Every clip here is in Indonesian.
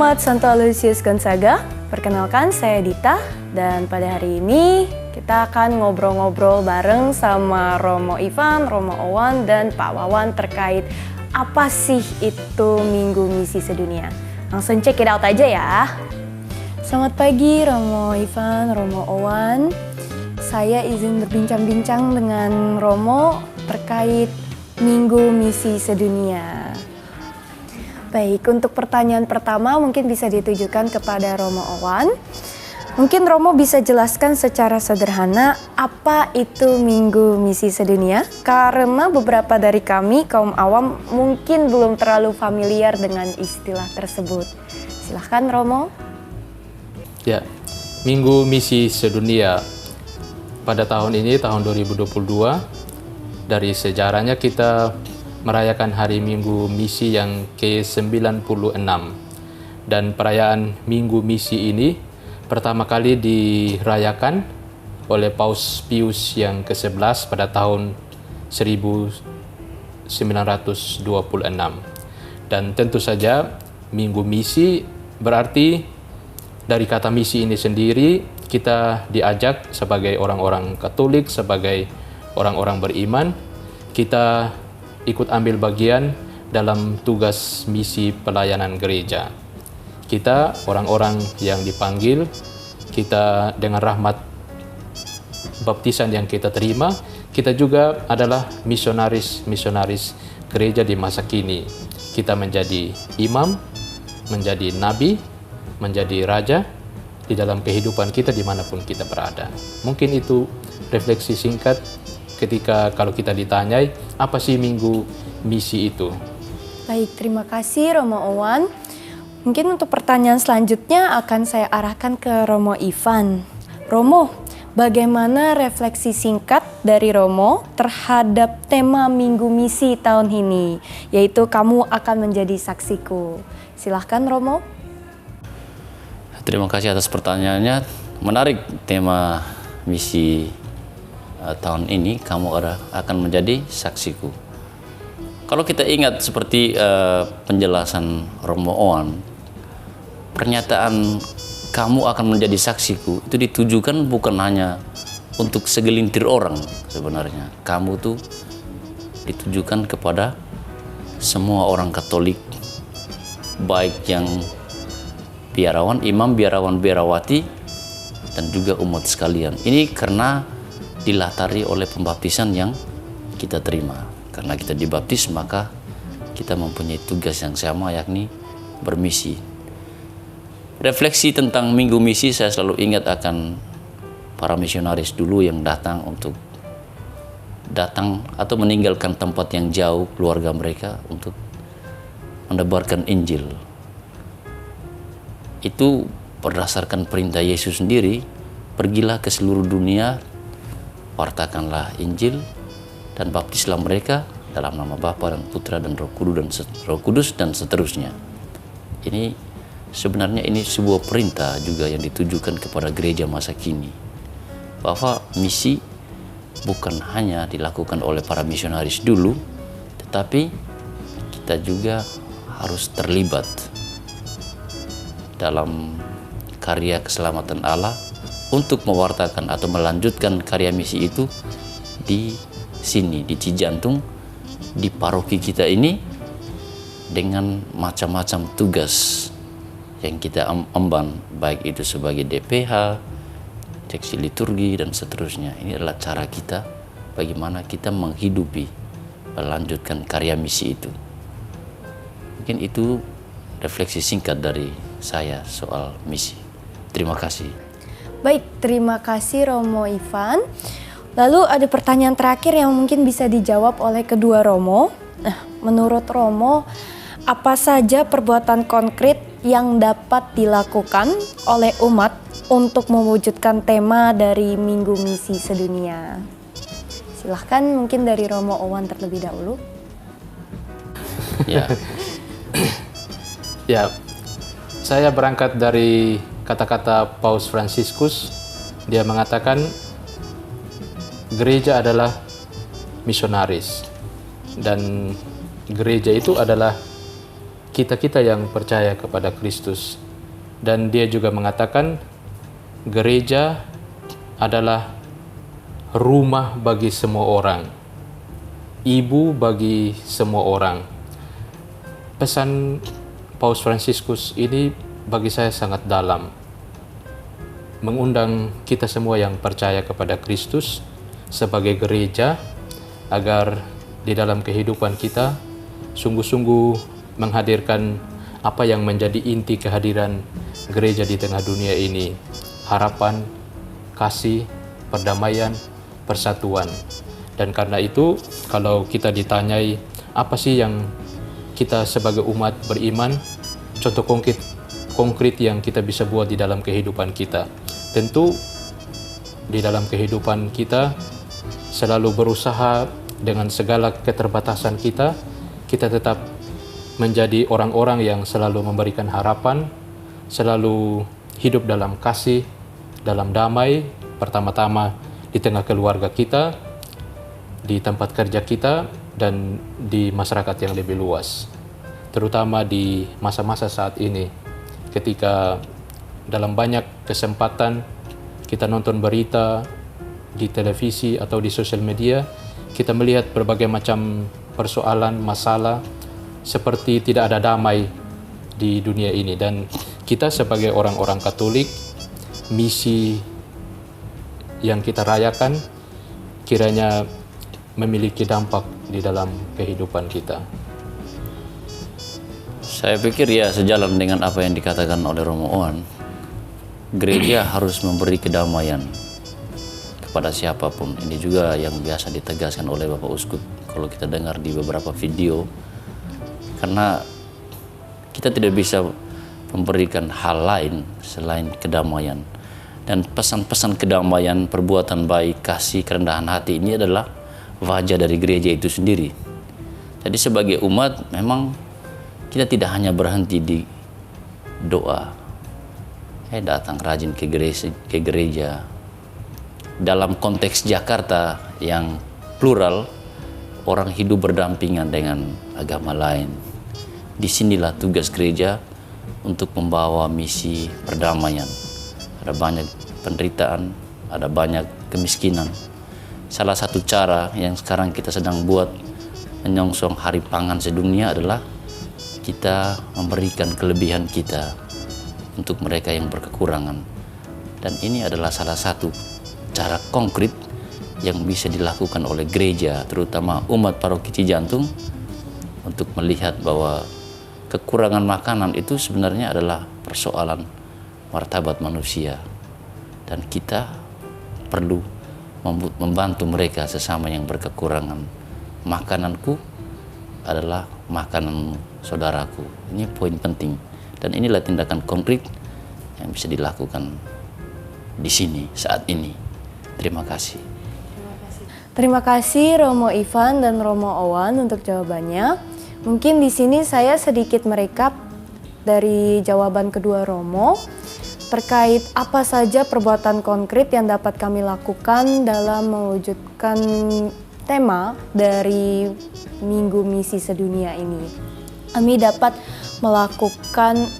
Selamat Santo Aloysius Gonzaga. Perkenalkan, saya Dita, dan pada hari ini kita akan ngobrol-ngobrol bareng sama Romo Ivan, Romo Owan, dan Pak Wawan terkait apa sih itu Minggu Misi Sedunia. Langsung check it out aja ya. Selamat pagi Romo Ivan, Romo Owan. Saya izin berbincang-bincang dengan Romo terkait Minggu Misi Sedunia. Baik, untuk pertanyaan pertama mungkin bisa ditujukan kepada Romo Owan. Mungkin Romo bisa jelaskan secara sederhana apa itu Minggu Misi Sedunia? Karena beberapa dari kami, kaum awam, mungkin belum terlalu familiar dengan istilah tersebut. Silahkan Romo. Ya, Minggu Misi Sedunia pada tahun ini, tahun 2022, dari sejarahnya kita merayakan Hari Minggu Misi yang ke-96. Dan perayaan Minggu Misi ini pertama kali dirayakan oleh Paus Pius yang ke-11 pada tahun 1926. Dan tentu saja Minggu Misi berarti dari kata misi ini sendiri kita diajak sebagai orang-orang Katolik, sebagai orang-orang beriman, kita ikut ambil bagian dalam tugas misi pelayanan gereja. Kita orang-orang yang dipanggil, kita dengan rahmat baptisan yang kita terima, kita juga adalah misionaris gereja di masa kini. Kita menjadi imam, menjadi nabi, menjadi raja di dalam kehidupan kita dimanapun kita berada. Mungkin itu refleksi singkat ketika kalau kita ditanyai apa sih Minggu Misi itu. Baik, terima kasih Romo Owan. Mungkin untuk pertanyaan selanjutnya akan saya arahkan ke Romo Ivan. Romo, bagaimana refleksi singkat dari Romo terhadap tema Minggu Misi tahun ini, yaitu kamu akan menjadi saksiku. Silahkan Romo. Terima kasih atas pertanyaannya. Menarik tema misi tahun ini, kamu akan menjadi saksiku. Kalau kita ingat seperti penjelasan Romo Owan, pernyataan kamu akan menjadi saksiku itu ditujukan bukan hanya untuk segelintir orang sebenarnya. Kamu tuh ditujukan kepada semua orang Katolik, baik yang biarawan, imam, biarawan, biarawati, dan juga umat sekalian. Ini karena dilatari oleh pembaptisan yang kita terima. Karena kita dibaptis, maka kita mempunyai tugas yang sama, yakni bermisi. Refleksi tentang Minggu Misi, saya selalu ingat akan para misionaris dulu yang datang atau meninggalkan tempat yang jauh, keluarga mereka, untuk menebarkan Injil. Itu berdasarkan perintah Yesus sendiri, pergilah ke seluruh dunia, wartakanlah Injil, dan baptislah mereka dalam nama Bapa dan Putra dan Roh Kudus dan seterusnya. Ini sebenarnya sebuah perintah juga yang ditujukan kepada gereja masa kini, bahwa misi bukan hanya dilakukan oleh para misionaris dulu, tetapi kita juga harus terlibat dalam karya keselamatan Allah untuk mewartakan atau melanjutkan karya misi itu di sini, di Cijantung, di paroki kita ini, dengan macam-macam tugas yang kita emban, baik itu sebagai DPH, seksi liturgi, dan seterusnya. Ini adalah cara kita bagaimana kita menghidupi, melanjutkan karya misi itu. Mungkin itu refleksi singkat dari saya soal misi. Terima kasih. Baik, terima kasih Romo Ivan. Lalu ada pertanyaan terakhir yang mungkin bisa dijawab oleh kedua Romo. Menurut Romo, apa saja perbuatan konkret yang dapat dilakukan oleh umat untuk mewujudkan tema dari Minggu Misi Sedunia? Silahkan mungkin dari Romo Owan terlebih dahulu. Ya. Ya, saya berangkat dari kata-kata Paus Fransiskus. Dia mengatakan gereja adalah misionaris, dan gereja itu adalah kita-kita yang percaya kepada Kristus. Dan dia juga mengatakan gereja adalah rumah bagi semua orang, ibu bagi semua orang. Pesan Paus Fransiskus ini bagi saya sangat dalam, mengundang kita semua yang percaya kepada Kristus sebagai gereja agar di dalam kehidupan kita sungguh-sungguh menghadirkan apa yang menjadi inti kehadiran gereja di tengah dunia ini: harapan, kasih, perdamaian, persatuan. Dan karena itu, kalau kita ditanyai apa sih yang kita sebagai umat beriman, contoh konkret yang kita bisa buat di dalam kehidupan kita, tentu di dalam kehidupan kita selalu berusaha dengan segala keterbatasan kita tetap menjadi orang-orang yang selalu memberikan harapan, selalu hidup dalam kasih, dalam damai, pertama-tama di tengah keluarga kita, di tempat kerja kita, dan di masyarakat yang lebih luas. Terutama di masa-masa saat ini, ketika dalam banyak kesempatan kita nonton berita di televisi atau di sosial media, kita melihat berbagai macam persoalan, masalah, seperti tidak ada damai di dunia ini. Dan kita sebagai orang-orang Katolik, misi yang kita rayakan kiranya memiliki dampak di dalam kehidupan kita. Saya pikir ya sejalan dengan apa yang dikatakan oleh Romo Owan, gereja harus memberi kedamaian kepada siapapun. Ini juga yang biasa ditegaskan oleh Bapak Uskup kalau kita dengar di beberapa video, karena kita tidak bisa memberikan hal lain selain kedamaian. Dan pesan-pesan kedamaian, perbuatan baik, kasih, kerendahan hati ini adalah wajah dari gereja itu sendiri. Jadi sebagai umat memang kita tidak hanya berhenti di doa, datang rajin ke gereja. Dalam konteks Jakarta yang plural, orang hidup berdampingan dengan agama lain. Disinilah tugas gereja untuk membawa misi perdamaian. Ada banyak penderitaan, ada banyak kemiskinan. Salah satu cara yang sekarang kita sedang buat menyongsong Hari Pangan Sedunia adalah kita memberikan kelebihan kita untuk mereka yang berkekurangan. Dan ini adalah salah satu cara konkret yang bisa dilakukan oleh gereja, terutama umat Paroki Cijantung, untuk melihat bahwa kekurangan makanan itu sebenarnya adalah persoalan martabat manusia. Dan kita perlu membantu mereka sesama yang berkekurangan. Makananku adalah makanan saudaraku. Ini poin penting. Dan inilah tindakan konkret yang bisa dilakukan di sini saat ini. Terima kasih. Terima kasih Romo Ivan dan Romo Owan untuk jawabannya. Mungkin di sini saya sedikit merekap dari jawaban kedua Romo terkait apa saja perbuatan konkret yang dapat kami lakukan dalam mewujudkan tema dari Minggu Misi Sedunia ini. Kami dapat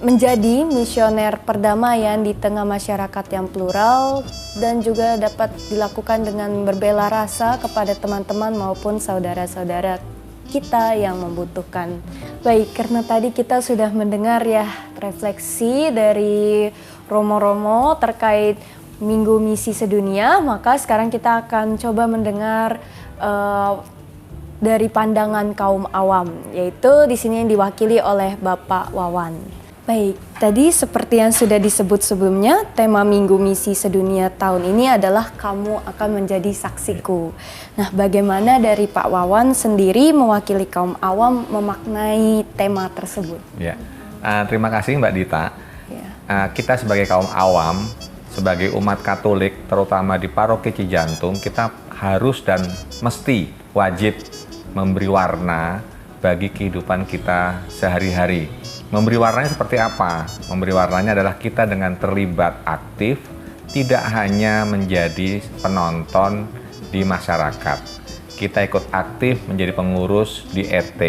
menjadi misioner perdamaian di tengah masyarakat yang plural dan juga dapat dilakukan dengan berbela rasa kepada teman-teman maupun saudara-saudara kita yang membutuhkan. Baik, karena tadi kita sudah mendengar ya refleksi dari Romo-Romo terkait Minggu Misi Sedunia, maka sekarang kita akan coba mendengar dari pandangan kaum awam, yaitu di sini yang diwakili oleh Bapak Wawan. Baik, tadi seperti yang sudah disebut sebelumnya, tema Minggu Misi Sedunia tahun ini adalah Kamu Akan Menjadi Saksiku. Nah, bagaimana dari Pak Wawan sendiri mewakili kaum awam memaknai tema tersebut? Ya, terima kasih Mbak Dita. Kita sebagai kaum awam, sebagai umat Katolik, terutama di Paroki Cijantung, kita harus dan mesti wajib memberi warna bagi kehidupan kita sehari-hari. Memberi warnanya seperti apa? Memberi warnanya adalah kita dengan terlibat aktif, tidak hanya menjadi penonton di masyarakat. Kita ikut aktif menjadi pengurus di RT,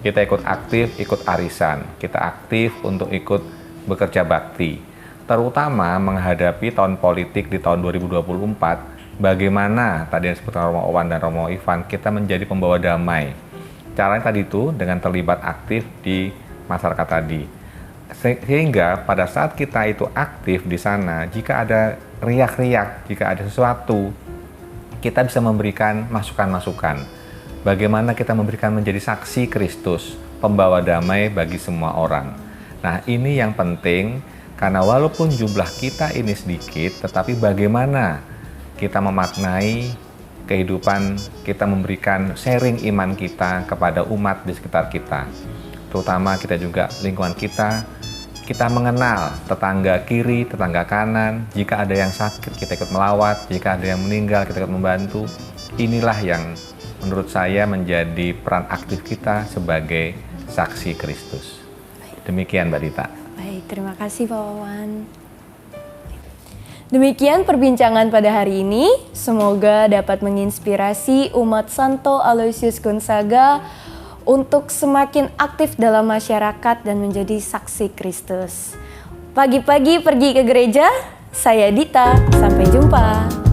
Kita ikut aktif, ikut arisan. Kita aktif untuk ikut bekerja bakti. Terutama menghadapi tahun politik di tahun 2024, bagaimana tadi yang disebutkan Romo Owan dan Romo Ivan, kita menjadi pembawa damai. Caranya tadi itu dengan terlibat aktif di masyarakat tadi. Sehingga pada saat kita itu aktif di sana, jika ada riak-riak, jika ada sesuatu, kita bisa memberikan masukan-masukan. Bagaimana kita memberikan menjadi saksi Kristus, pembawa damai bagi semua orang. Nah, ini yang penting, karena walaupun jumlah kita ini sedikit, tetapi bagaimana kita memaknai kehidupan, kita memberikan sharing iman kita kepada umat di sekitar kita. Terutama kita juga lingkungan kita mengenal tetangga kiri, tetangga kanan. Jika ada yang sakit, kita ikut melawat. Jika ada yang meninggal, kita ikut membantu. Inilah yang menurut saya menjadi peran aktif kita sebagai saksi Kristus. Demikian Mbak Dita. Baik, terima kasih Pak Wawan. Demikian perbincangan pada hari ini. Semoga dapat menginspirasi umat Santo Aloysius Gonzaga untuk semakin aktif dalam masyarakat dan menjadi saksi Kristus. Pagi-pagi pergi ke gereja, saya Dita, sampai jumpa.